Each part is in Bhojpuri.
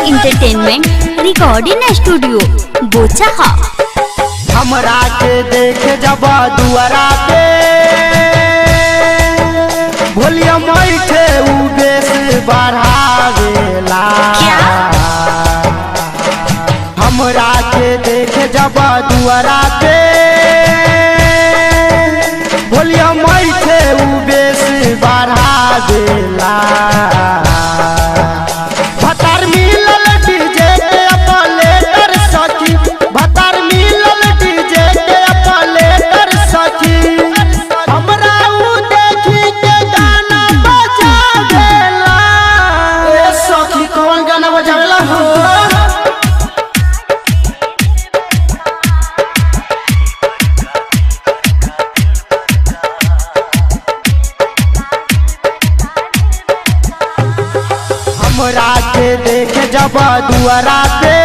Entertainment recording studio Bochaha. हमरा के देखे जब दुआरा पे भोलिया मैठे उ बेस बढ़ावेला। हमरा के देखे जब दुआरा पे भोलिया मैठे उ बेस बढ़ावेला। हमरा के देखे जब दुआरा पे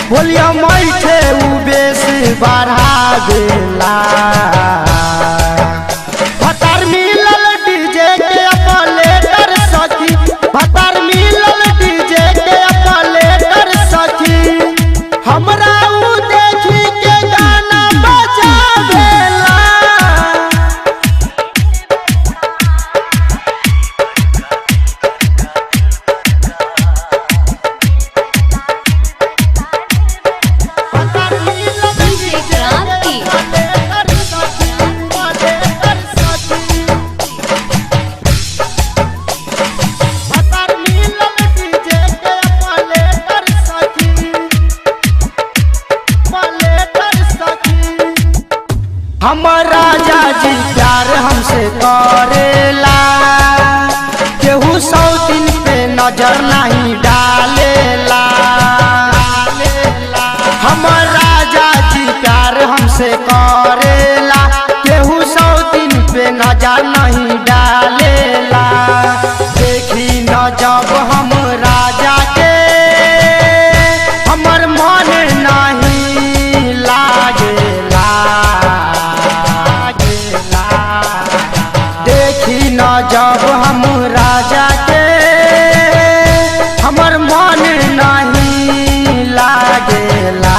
भोलिया मैठे उ बेस बढ़ावेला। भतार मिलल डीजे के प्लेटर सखी, भतार मिलल डीजे के प्लेटर सखी। हमरा उ देखी के गाना बजावेला। हमर राजा जी प्यार हमसे करेला, केहू सौ दिन पे नजर नहीं डालेला। हमर राजा जी प्यार हमसे करेला, केहू सौ दिन पे नजर नहीं डालेला। देखी न जब हम राजा के हमर मन नहीं लागेला। देखी न जब हम राजा के हमर मन नहीं लागेला।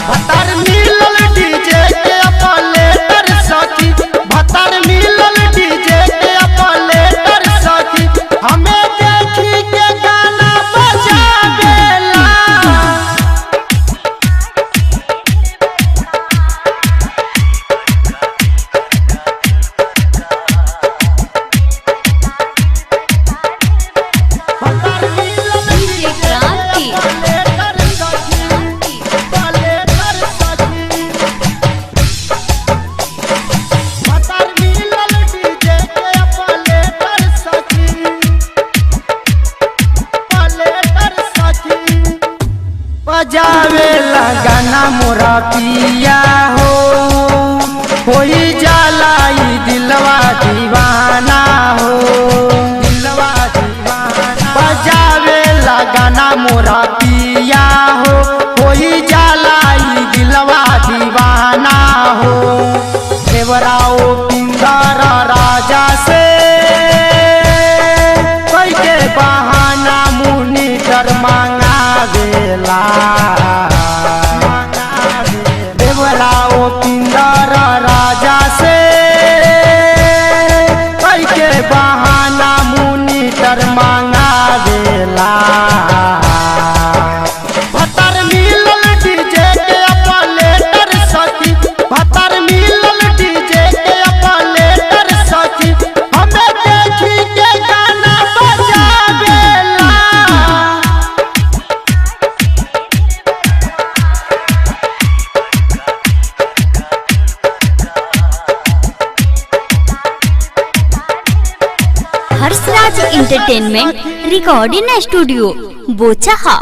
भतार मिलल डीजे के प्लेटर सखी, भतार मिलल डीजे के प्लेटर सखी। हमें देखी के गाना बजावेला। बजावेला गाना मोरा पिया हो, कोई जाला ई दिलवा दीवाना हो। दिलवा दीवाना बजावेला गाना मोरा पिया हो, कोई जाला ई दिलवा दीवाना हो। देवराओ पिंदर राजा से कोई के बहाना मुनीटर मांगावेला। देवराओ पिंदर राजा से कोई के बहाना मुनीटर मांगावेला। भतार मिलल डीजे के प्लेटर सखी, भतार मिलल डीजे के प्लेटर सखी। हमें देखी के गाना बजावेला। Harshraj entertainment recording studio Bochaha.